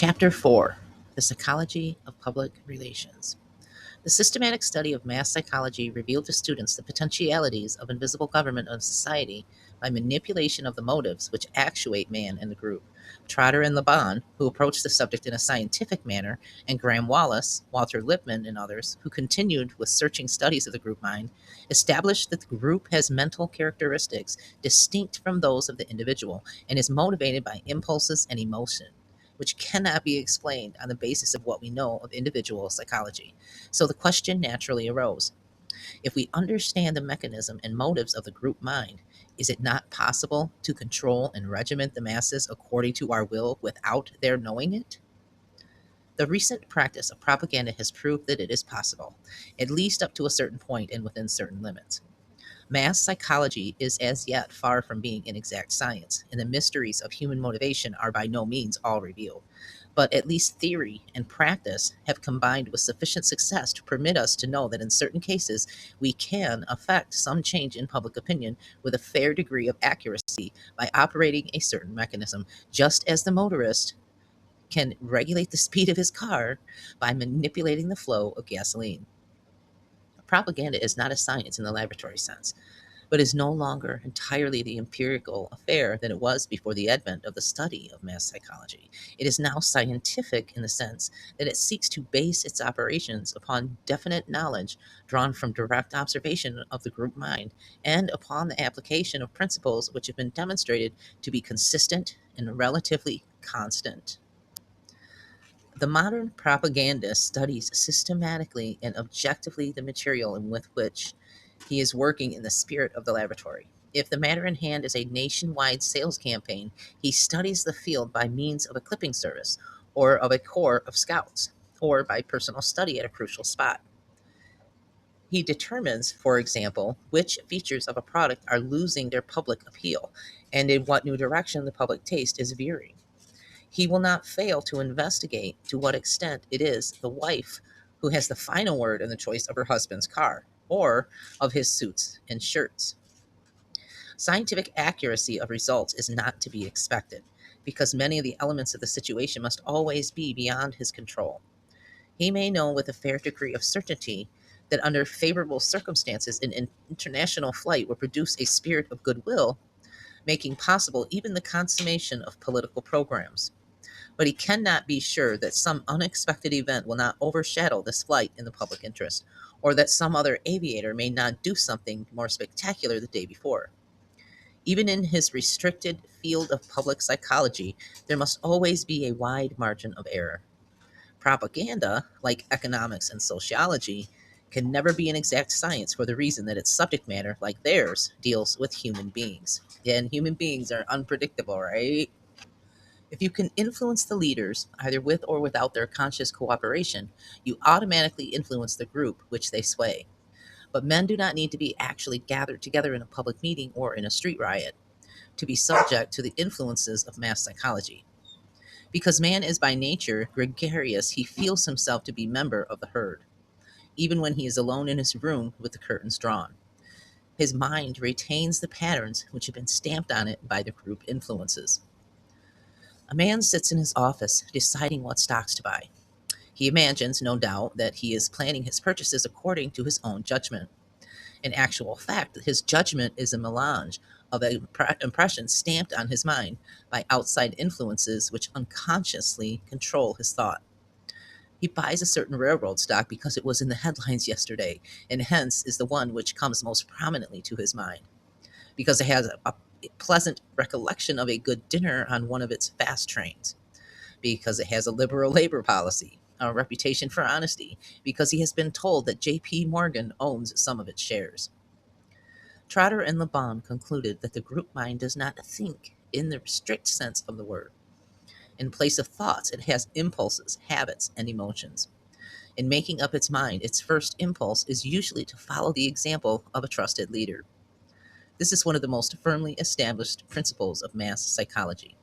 Chapter 4: The Psychology of Public Relations. The systematic study of mass psychology revealed to students the potentialities of invisible government of society by manipulation of the motives which actuate man in the group. Trotter and Laban, who approached the subject in a scientific manner, and Graham Wallace, Walter Lippmann, and others, who continued with searching studies of the group mind, established that the group has mental characteristics distinct from those of the individual and is motivated by impulses and emotion, which cannot be explained on the basis of what we know of individual psychology. So the question naturally arose: if we understand the mechanism and motives of the group mind, is it not possible to control and regiment the masses according to our will without their knowing it? The recent practice of propaganda has proved that it is possible, at least up to a certain point and within certain limits. Mass psychology is as yet far from being an exact science, and the mysteries of human motivation are by no means all revealed. But at least theory and practice have combined with sufficient success to permit us to know that in certain cases we can affect some change in public opinion with a fair degree of accuracy by operating a certain mechanism, just as the motorist can regulate the speed of his car by manipulating the flow of gasoline. Propaganda is not a science in the laboratory sense, but is no longer entirely the empirical affair that it was before the advent of the study of mass psychology. It is now scientific in the sense that it seeks to base its operations upon definite knowledge drawn from direct observation of the group mind and upon the application of principles which have been demonstrated to be consistent and relatively constant. The modern propagandist studies systematically and objectively the material in with which he is working in the spirit of the laboratory. If the matter in hand is a nationwide sales campaign, he studies the field by means of a clipping service, or of a corps of scouts, or by personal study at a crucial spot. He determines, for example, which features of a product are losing their public appeal, and in what new direction the public taste is veering. He will not fail to investigate to what extent it is the wife who has the final word in the choice of her husband's car or of his suits and shirts. Scientific accuracy of results is not to be expected, because many of the elements of the situation must always be beyond his control. He may know with a fair degree of certainty that under favorable circumstances an international flight will produce a spirit of goodwill, making possible even the consummation of political programs. But he cannot be sure that some unexpected event will not overshadow this flight in the public interest, or that some other aviator may not do something more spectacular the day before. Even in his restricted field of public psychology, there must always be a wide margin of error. Propaganda, like economics and sociology, can never be an exact science for the reason that its subject matter, like theirs, deals with human beings. And human beings are unpredictable, right? If you can influence the leaders, either with or without their conscious cooperation, you automatically influence the group which they sway. But men do not need to be actually gathered together in a public meeting or in a street riot to be subject to the influences of mass psychology. Because man is by nature gregarious, he feels himself to be member of the herd, even when he is alone in his room with the curtains drawn. His mind retains the patterns which have been stamped on it by the group influences. A man sits in his office deciding what stocks to buy. He imagines, no doubt, that he is planning his purchases according to his own judgment. In actual fact, his judgment is a melange of impressions stamped on his mind by outside influences which unconsciously control his thought. He buys a certain railroad stock because it was in the headlines yesterday, and hence is the one which comes most prominently to his mind, because it has a pleasant recollection of a good dinner on one of its fast trains, because it has a liberal labor policy, a reputation for honesty, because he has been told that J.P. Morgan owns some of its shares. Trotter and Laban concluded that the group mind does not think in the strict sense of the word. In place of thoughts, it has impulses, habits, and emotions. In making up its mind, its first impulse is usually to follow the example of a trusted leader. This is one of the most firmly established principles of mass psychology.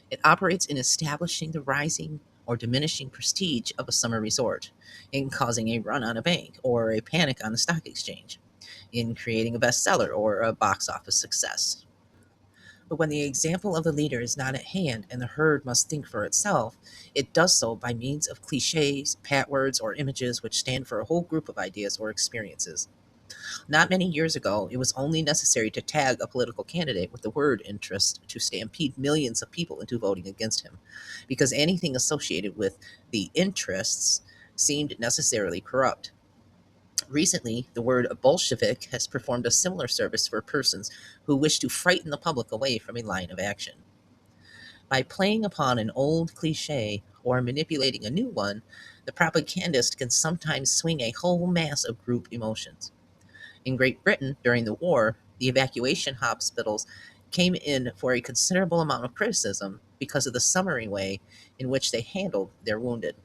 It operates in establishing the rising or diminishing prestige of a summer resort, in causing a run on a bank or a panic on the stock exchange, in creating a bestseller or a box office success. But when the example of the leader is not at hand and the herd must think for itself, it does so by means of cliches, pat words, or images which stand for a whole group of ideas or experiences. Not many years ago, it was only necessary to tag a political candidate with the word interest to stampede millions of people into voting against him, because anything associated with the interests seemed necessarily corrupt. Recently, the word Bolshevik has performed a similar service for persons who wish to frighten the public away from a line of action. By playing upon an old cliche or manipulating a new one, the propagandist can sometimes swing a whole mass of group emotions. In Great Britain during the war, the evacuation hospitals came in for a considerable amount of criticism because of the summary way in which they handled their wounded.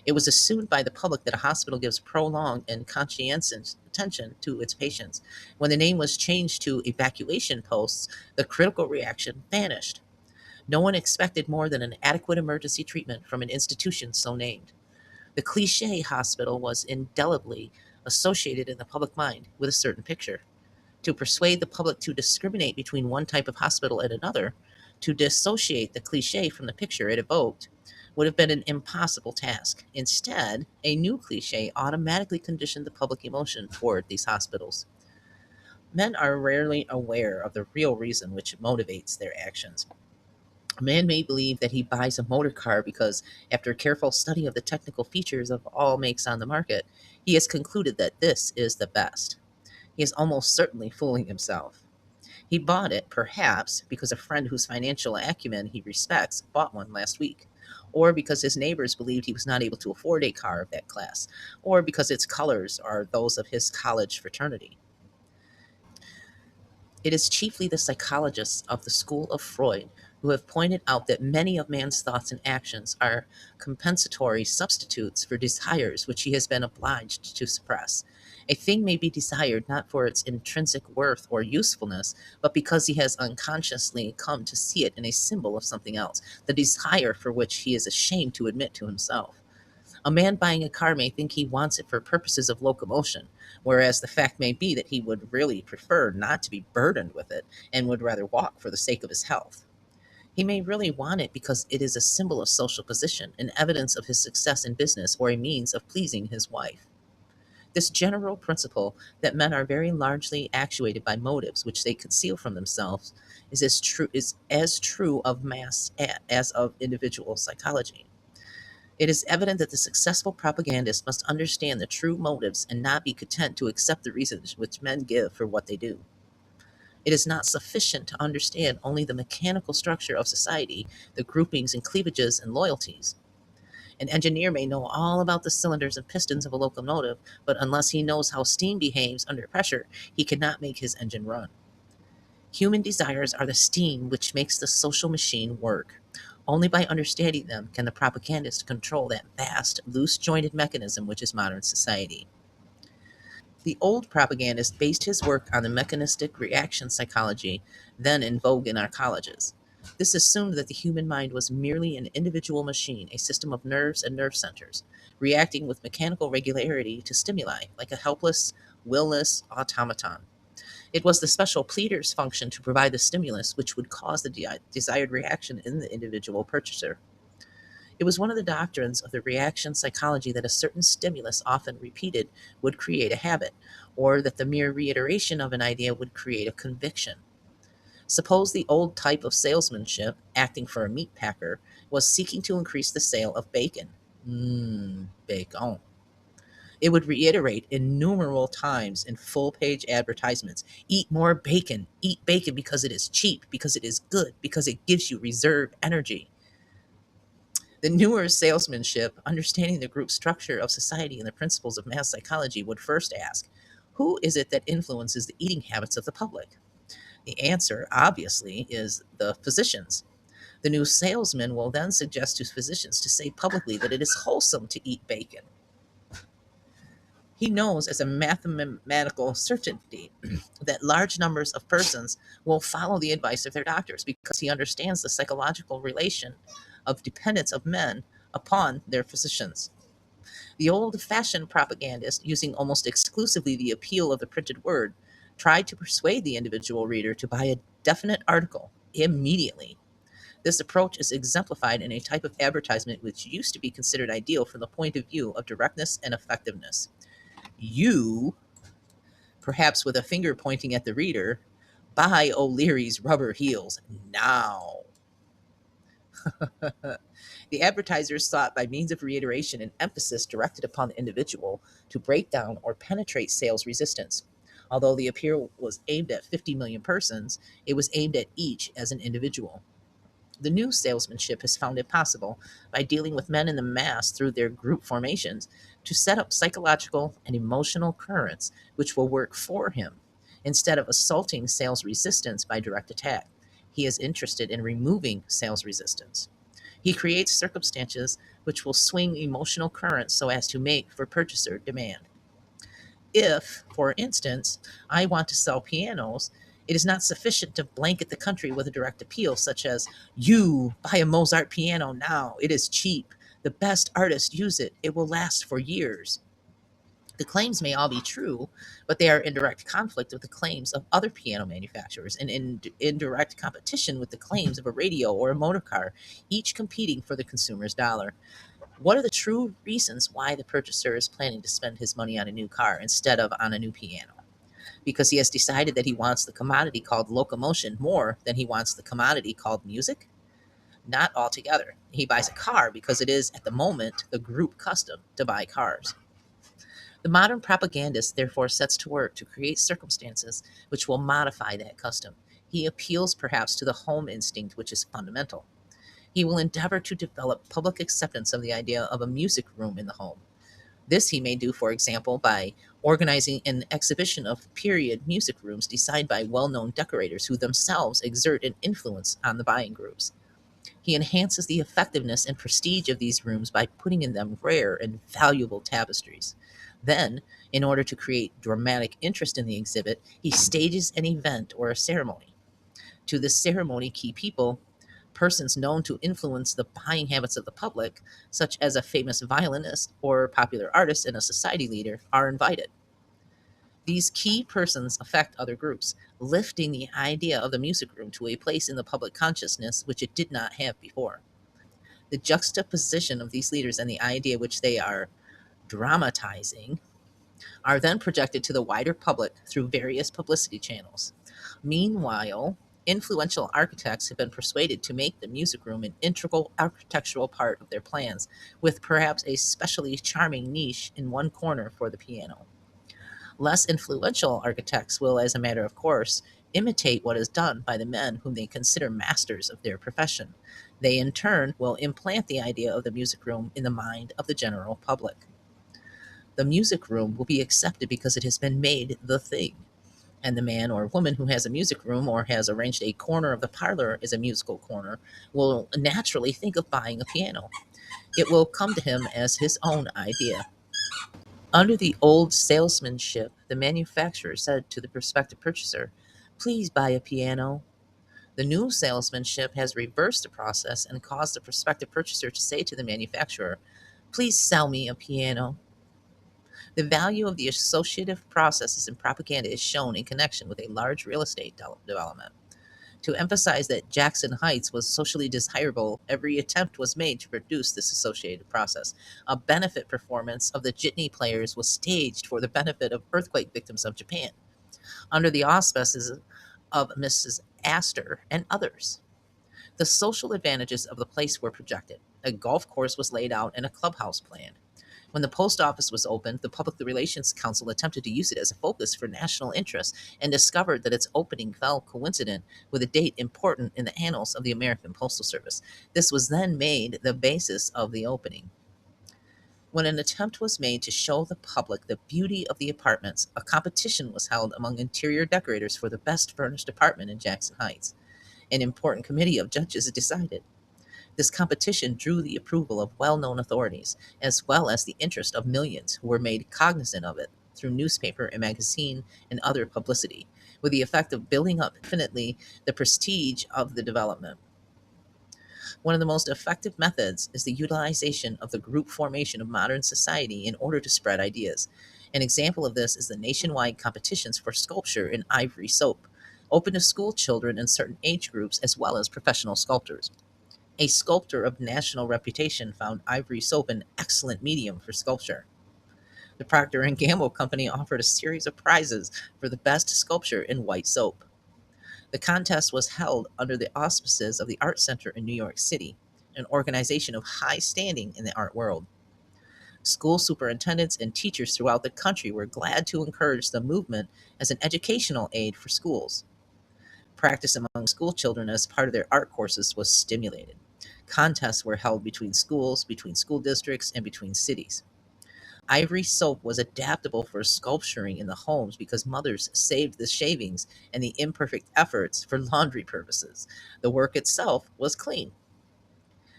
It was assumed by the public that a hospital gives prolonged and conscientious attention to its patients. When the name was changed to evacuation posts, the critical reaction vanished. No one expected more than an adequate emergency treatment from an institution so named. The cliche hospital was indelibly associated in the public mind with a certain picture. To persuade the public to discriminate between one type of hospital and another, to dissociate the cliche from the picture it evoked, would have been an impossible task. Instead, a new cliche automatically conditioned the public emotion toward these hospitals. Men are rarely aware of the real reason which motivates their actions. A man may believe that he buys a motor car because, after a careful study of the technical features of all makes on the market, he has concluded that this is the best. He is almost certainly fooling himself. He bought it, perhaps, because a friend whose financial acumen he respects bought one last week, or because his neighbors believed he was not able to afford a car of that class, or because its colors are those of his college fraternity. It is chiefly the psychologists of the school of Freud who have pointed out that many of man's thoughts and actions are compensatory substitutes for desires which he has been obliged to suppress. A thing may be desired not for its intrinsic worth or usefulness, but because he has unconsciously come to see it in a symbol of something else, the desire for which he is ashamed to admit to himself. A man buying a car may think he wants it for purposes of locomotion, whereas the fact may be that he would really prefer not to be burdened with it and would rather walk for the sake of his health. He may really want it because it is a symbol of social position, an evidence of his success in business, or a means of pleasing his wife. This general principle that men are very largely actuated by motives which they conceal from themselves is as true of mass as of individual psychology. It is evident that the successful propagandist must understand the true motives and not be content to accept the reasons which men give for what they do. It is not sufficient to understand only the mechanical structure of society, the groupings and cleavages and loyalties. An engineer may know all about the cylinders and pistons of a locomotive, but unless he knows how steam behaves under pressure, he cannot make his engine run. Human desires are the steam which makes the social machine work. Only by understanding them can the propagandist control that vast, loose jointed mechanism which is modern society. The old propagandist based his work on the mechanistic reaction psychology then in vogue in our colleges. This assumed that the human mind was merely an individual machine, a system of nerves and nerve centers, reacting with mechanical regularity to stimuli, like a helpless, will-less automaton. It was the special pleader's function to provide the stimulus which would cause the desired reaction in the individual purchaser. It was one of the doctrines of the reaction psychology that a certain stimulus, often repeated, would create a habit, or that the mere reiteration of an idea would create a conviction. Suppose the old type of salesmanship, acting for a meat packer, was seeking to increase the sale of bacon. Bacon. It would reiterate innumerable times in full page advertisements: eat more bacon, eat bacon because it is cheap, because it is good, because it gives you reserve energy. The newer salesmanship, understanding the group structure of society and the principles of mass psychology, would first ask, who is it that influences the eating habits of the public? The answer, obviously, is the physicians. The new salesman will then suggest to physicians to say publicly that it is wholesome to eat bacon. He knows as a mathematical certainty that large numbers of persons will follow the advice of their doctors because he understands the psychological relation of dependence of men upon their physicians. The old fashioned propagandist, using almost exclusively the appeal of the printed word, tried to persuade the individual reader to buy a definite article, immediately. This approach is exemplified in a type of advertisement which used to be considered ideal from the point of view of directness and effectiveness. You, perhaps with a finger pointing at the reader, buy O'Leary's rubber heels now. The advertisers sought, by means of reiteration and emphasis directed upon the individual, to break down or penetrate sales resistance. Although the appeal was aimed at 50 million persons, it was aimed at each as an individual. The new salesmanship has found it possible, by dealing with men in the mass through their group formations, to set up psychological and emotional currents which will work for him. Instead of assaulting sales resistance by direct attack, he is interested in removing sales resistance. He creates circumstances which will swing emotional currents so as to make for purchaser demand. If, for instance, I want to sell pianos, it is not sufficient to blanket the country with a direct appeal, such as, "You buy a Mozart piano now, it is cheap. The best artists use it, it will last for years." The claims may all be true, but they are in direct conflict with the claims of other piano manufacturers and in direct competition with the claims of a radio or a motor car, each competing for the consumer's dollar. What are the true reasons why the purchaser is planning to spend his money on a new car instead of on a new piano? Because he has decided that he wants the commodity called locomotion more than he wants the commodity called music? Not altogether. He buys a car because it is, at the moment, the group custom to buy cars. The modern propagandist therefore sets to work to create circumstances which will modify that custom. He appeals perhaps to the home instinct, which is fundamental. He will endeavor to develop public acceptance of the idea of a music room in the home. This he may do, for example, by organizing an exhibition of period music rooms designed by well-known decorators who themselves exert an influence on the buying groups. He enhances the effectiveness and prestige of these rooms by putting in them rare and valuable tapestries. Then, in order to create dramatic interest in the exhibit, he stages an event or a ceremony. To this ceremony, key people, persons known to influence the buying habits of the public, such as a famous violinist or popular artist and a society leader, are invited. These key persons affect other groups, lifting the idea of the music room to a place in the public consciousness which it did not have before. The juxtaposition of these leaders and the idea which they are dramatizing are then projected to the wider public through various publicity channels. Meanwhile, influential architects have been persuaded to make the music room an integral architectural part of their plans, with perhaps a specially charming niche in one corner for the piano. Less influential architects will, as a matter of course, imitate what is done by the men whom they consider masters of their profession. They, in turn, will implant the idea of the music room in the mind of the general public. The music room will be accepted because it has been made the thing, and the man or woman who has a music room or has arranged a corner of the parlor as a musical corner will naturally think of buying a piano. It will come to him as his own idea. Under the old salesmanship, the manufacturer said to the prospective purchaser, "Please buy a piano." The new salesmanship has reversed the process and caused the prospective purchaser to say to the manufacturer, "Please sell me a piano." The value of the associative processes in propaganda is shown in connection with a large real estate development. To emphasize that Jackson Heights was socially desirable, every attempt was made to produce this associated process. A benefit performance of the jitney players was staged for the benefit of earthquake victims of Japan, under the auspices of Mrs. Astor and others. The social advantages of the place were projected. A golf course was laid out and a clubhouse planned. When the post office was opened, the Public Relations Council attempted to use it as a focus for national interest and discovered that its opening fell coincident with a date important in the annals of the American Postal Service. This was then made the basis of the opening. When an attempt was made to show the public the beauty of the apartments, a competition was held among interior decorators for the best furnished apartment in Jackson Heights. An important committee of judges decided. This competition drew the approval of well-known authorities, as well as the interest of millions who were made cognizant of it through newspaper and magazine and other publicity, with the effect of building up infinitely the prestige of the development. One of the most effective methods is the utilization of the group formation of modern society in order to spread ideas. An example of this is the nationwide competitions for sculpture in ivory soap. open to school children in certain age groups as well as professional sculptors. A sculptor of national reputation found ivory soap an excellent medium for sculpture. The Procter and Gamble company offered a series of prizes for the best sculpture in white soap. The contest was held under the auspices of the Art Center in New York City, an organization of high standing in the art world. School superintendents and teachers throughout the country were glad to encourage the movement as an educational aid for schools. Practice among school children as part of their art courses was stimulated. Contests were held between schools, between school districts, and between cities. Ivory soap was adaptable for sculpturing in the homes because mothers saved the shavings and the imperfect efforts for laundry purposes. The work itself was clean.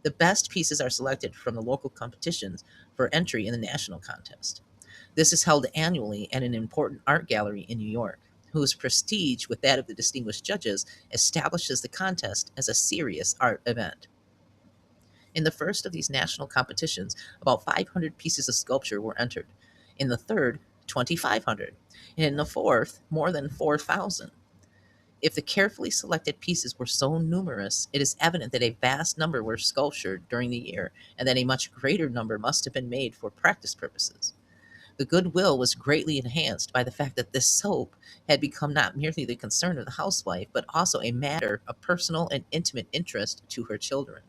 The best pieces are selected from the local competitions for entry in the national contest. This is held annually at an important art gallery in New York, whose prestige, with that of the distinguished judges, establishes the contest as a serious art event. In the first of these national competitions, about 500 pieces of sculpture were entered. In the third, 2,500. And in the fourth, more than 4,000. If the carefully selected pieces were so numerous, it is evident that a vast number were sculptured during the year, and that a much greater number must have been made for practice purposes. The goodwill was greatly enhanced by the fact that this soap had become not merely the concern of the housewife, but also a matter of personal and intimate interest to her children.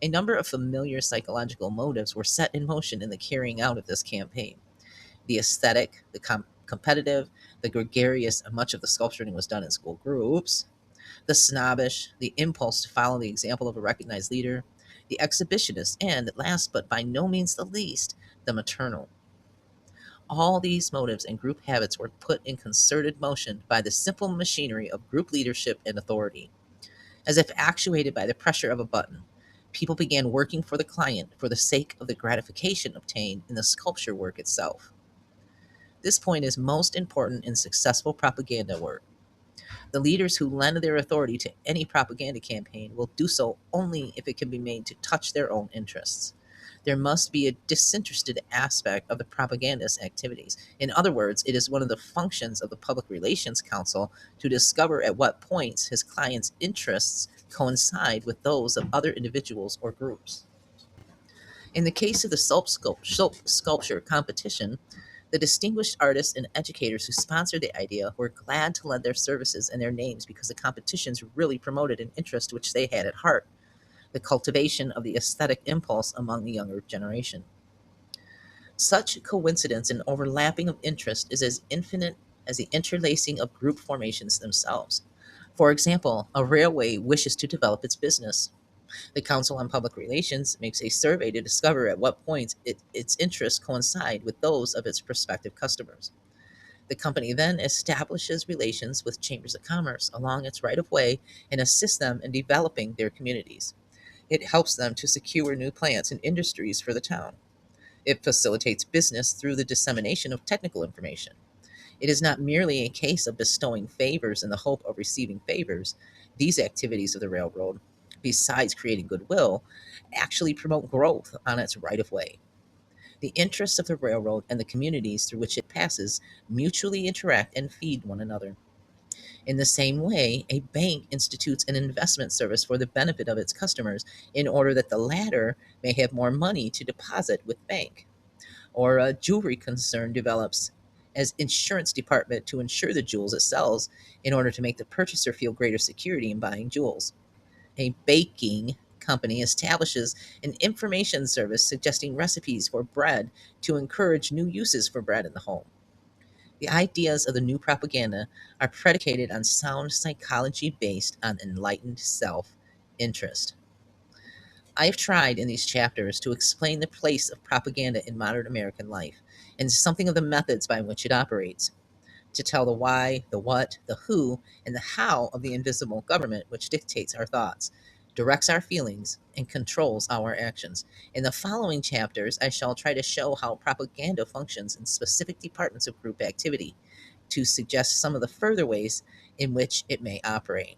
A number of familiar psychological motives were set in motion in the carrying out of this campaign. The aesthetic, the competitive, the gregarious, and much of the sculpturing was done in school groups, the snobbish, the impulse to follow the example of a recognized leader, the exhibitionist, and, last but by no means the least, the maternal. All these motives and group habits were put in concerted motion by the simple machinery of group leadership and authority. As if actuated by the pressure of a button, people began working for the client for the sake of the gratification obtained in the sculpture work itself. This point is most important in successful propaganda work. The leaders who lend their authority to any propaganda campaign will do so only if it can be made to touch their own interests. There must be a disinterested aspect of the propagandist's activities. In other words, it is one of the functions of the Public Relations Council to discover at what points his client's interests coincide with those of other individuals or groups. In the case of the soap sculpture competition, the distinguished artists and educators who sponsored the idea were glad to lend their services and their names because the competitions really promoted an interest which they had at heart, the cultivation of the aesthetic impulse among the younger generation. Such coincidence and overlapping of interest is as infinite as the interlacing of group formations themselves. For example, a railway wishes to develop its business. The Council on Public Relations makes a survey to discover at what points its interests coincide with those of its prospective customers. The company then establishes relations with chambers of commerce along its right of way and assists them in developing their communities. It helps them to secure new plants and industries for the town. It facilitates business through the dissemination of technical information. It is not merely a case of bestowing favors in the hope of receiving favors. These activities of the railroad, besides creating goodwill, actually promote growth on its right of way. The interests of the railroad and the communities through which it passes mutually interact and feed one another. In the same way, a bank institutes an investment service for the benefit of its customers in order that the latter may have more money to deposit with bank. Or a jewelry concern develops as insurance department to insure the jewels it sells in order to make the purchaser feel greater security in buying jewels. A baking company establishes an information service suggesting recipes for bread to encourage new uses for bread in the home. The ideas of the new propaganda are predicated on sound psychology based on enlightened self interest. I have tried in these chapters to explain the place of propaganda in modern American life and something of the methods by which it operates, to tell the why, the what, the who, and the how of the invisible government which dictates our thoughts, directs our feelings, and controls our actions. In the following chapters, I shall try to show how propaganda functions in specific departments of group activity, to suggest some of the further ways in which it may operate.